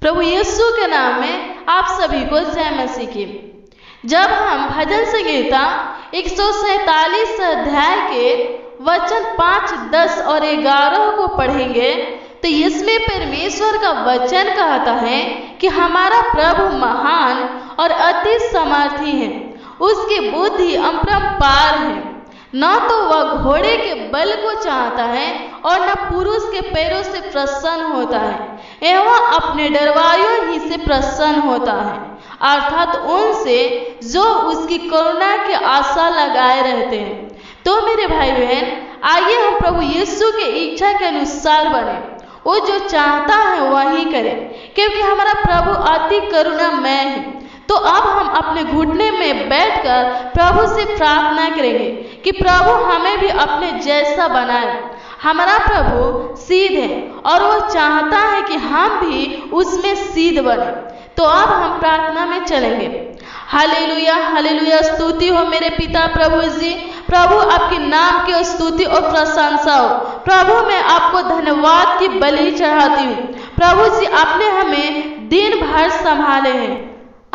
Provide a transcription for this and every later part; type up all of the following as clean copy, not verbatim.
प्रभु यीशु के नाम में आप सभी को जय मसीह की। जब हम भजन संहिता 147 अध्याय के वचन 5, 10 और 11 को पढ़ेंगे तो इसमें परमेश्वर का वचन कहता है कि हमारा प्रभु महान और अति सामर्थी है, उसकी बुद्धि अपरंपार है। न तो वह घोड़े के बल को चाहता है और न पुरुष के पैरों से प्रसन्न होता है, एवं अपने डरवायों ही से प्रसन्न होता है, अर्थात उनसे जो उसकी करुणा की आशा लगाए रहते हैं। तो मेरे भाई बहन, आइए हम प्रभु यीशु के इच्छा के अनुसार बने। वो जो चाहता है वही करे, क्योंकि हमारा प्रभु अति करुणामय है। तो अब हम अपने घुटने में बैठकर प्रभु से प्रार्थना करेंगे कि प्रभु हमें भी अपने जैसा बनाए। हमारा प्रभु सीध है और वो चाहता है कि हम भी उसमें सीध बने। तो अब हम प्रार्थना में चलेंगे। हालेलुया, हालेलुया, स्तुति हो मेरे पिता प्रभु जी। प्रभु आपके नाम की स्तुति और प्रशंसा हो। प्रभु मैं आपको धन्यवाद की बलि चढ़ाती हूँ। प्रभु जी आपने हमें दिन भर संभाले हैं,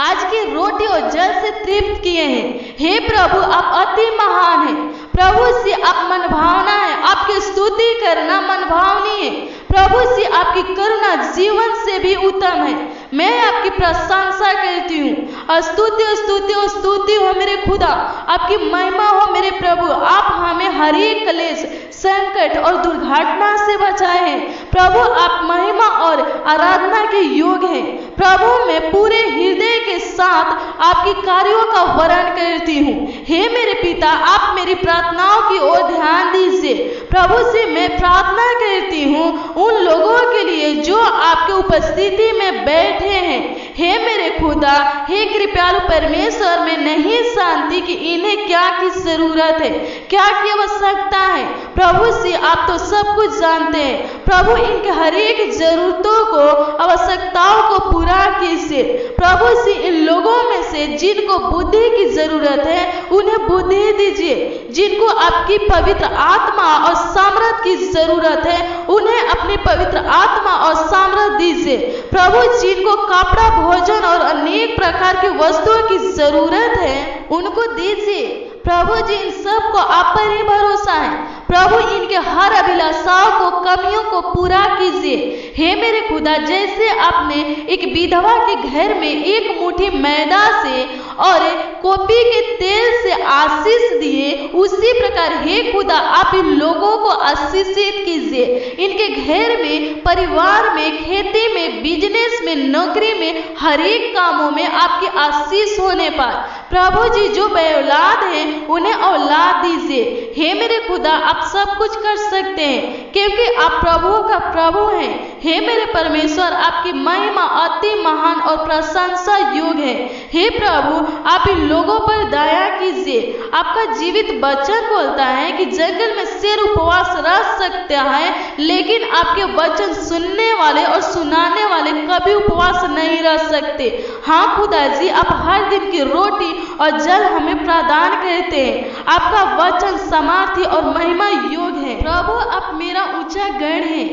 आज की रोटी और जल से तृप्त किए हैं। हे प्रभु आप अति महान हैं। प्रभु जी आप मन भावना है, आपकी स्तुति करना मन भावनी है। प्रभु जी आपकी करुणा जीवन से भी उत्तम है। मैं आपकी प्रशंसा करती हूँ। स्तुति स्तुति स्तुति हो मेरे खुदा, आपकी महिमा हो मेरे प्रभु। आप हमें हर एक क्लेश, संकट और दुर्घटना से बचाए हैं। प्रभु आप महिमा और आराधना के योग हैं। प्रभु मैं पूरे हृदय के साथ आपकी कार्यों का वर्णन करती हूँ। हे मेरे पिता आप मेरी प्रार्थनाओं की ओर ध्यान दीजिए। प्रभु से मैं प्रार्थना करती हूँ उन लोगों के लिए जो आपके उपस्थिति में बैठे हैं। हे मेरे खुदा, हे कृपालु परमेश्वर, मैं नहीं जानती कि इन्हें क्या की जरूरत है, क्या की आवश्यकता है। प्रभु से आप तो सब कुछ जानते हैं। प्रभु इनके हर एक जरूरतों को, आवश्यकताओं को पूरा कीजिए। प्रभु से इन लोगों में से जिनको बुद्धि की जरूरत है उन्हें बुद्धि दीजिए। जिनको आपकी पवित्र आत्मा और सामर्थ की जरूरत है उन्हें अपनी पवित्र आत्मा और सामर्थ दीजिए। प्रभु जिनको कपड़ा, भोजन और अनेक प्रकार की वस्तुओं की जरूरत है उनको दीजिए। प्रभु जी इन सब को आप पर ही भरोसा है। प्रभु इनके हर अभिलाषाओं को, कमियों को पूरा कीजिए। हे मेरे खुदा, जैसे आपने एक विधवा के घर में एक मुट्ठी मैदा से और कॉपी के तेल से आशीष दिए, उसी प्रकार हे खुदा आप इन लोगों को आशीषित कीजिए। इनके घर में, परिवार में, खेती में, बिजनेस में, नौकरी में, हर एक कामों में आपकी आशीष होने पाए। प्रभु जी जो बेऔलाद हैं उन्हें औलाद दीजिए। हे मेरे खुदा आप सब कुछ कर सकते हैं, क्योंकि आप प्रभुओं का प्रभु हैं। हे मेरे परमेश्वर आपकी महिमा अति महान और प्रशंसा योग्य है। हे प्रभु आप इन लोगों पर दया कीजिए। आपका जीवित वचन बोलता है कि जंगल में शेर उपवास रह सकता है, लेकिन आपके वचन सुनने वाले और सुनाने वाले कभी उपवास नहीं रह सकते। हाँ खुदा जी, आप हर दिन की रोटी और जल हमें प्रदान करते हैं। आपका वचन सामर्थ्य और महिमा योग्य है। प्रभु आप मेरा ऊंचा गढ़ है,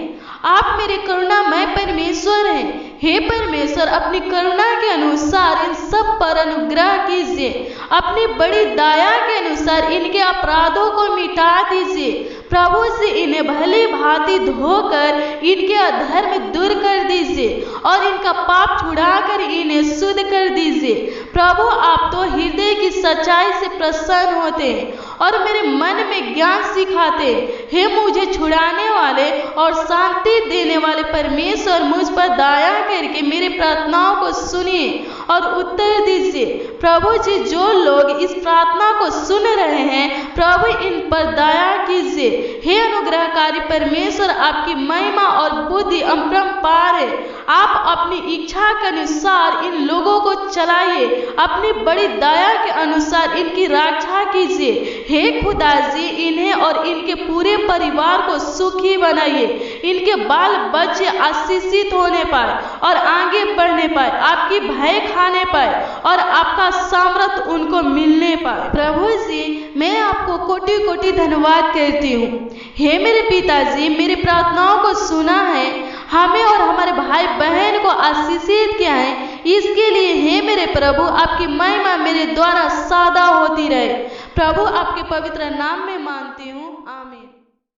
आप मेरे करुणामय परमेश्वर हैं। हे परमेश्वर अपनी करुणा के अनुसार इन सब पर अनुग्रह कीजिए। अपनी बड़ी दया के अनुसार इनके अपराधों को मिटा दीजिए। प्रभु से इन्हें भली भांति धोकर इनके अधर्म दूर कर दीजिए और इनका पाप छुड़ाकर इन्हें शुद्ध कर दीजिए। प्रभु आप तो हृदय की सच्चाई से प्रसन्न होते हैं और मेरे मन में ज्ञान सिखाते हैं। हे मुझे छुड़ाने वाले और शांति देने वाले परमेश्वर, मुझ पर दया करके मेरी प्रार्थनाओं को सुनिए और उत्तर दीजिए। प्रभु जी जो लोग इस प्रार्थना को सुन रहे हैं, प्रभु इन पर दया कीजिए। हे अनुग्रहकारी परमेश्वर आपकी महिमा और बुद्धि अपरंपार है। आप अपनी इच्छा के अनुसार इन लोगों को चलाइए। अपनी बड़ी दया के अनुसार इनकी रक्षा कीजिए। हे खुदा जी इन्हें और इनके पूरे परिवार को सुखी बनाइए। इनके बाल बच्चे आशीषित होने पाए और आगे बढ़ने पाए, आपकी भय खाने पाए और आपका सामर्थ उनको मिलने पाए। प्रभु जी मैं आपको कोटि कोटि धन्यवाद करती हूँ। हे मेरे पिताजी मेरी प्रार्थनाओं को सुना है, हमें और हमारे भाई बहन को आशीषित किया है। इसके लिए हे मेरे प्रभु, आपकी महिमा मेरे द्वारा सदा होती रहे। प्रभु आपके पवित्र नाम में मांगती हूँ, आमीन।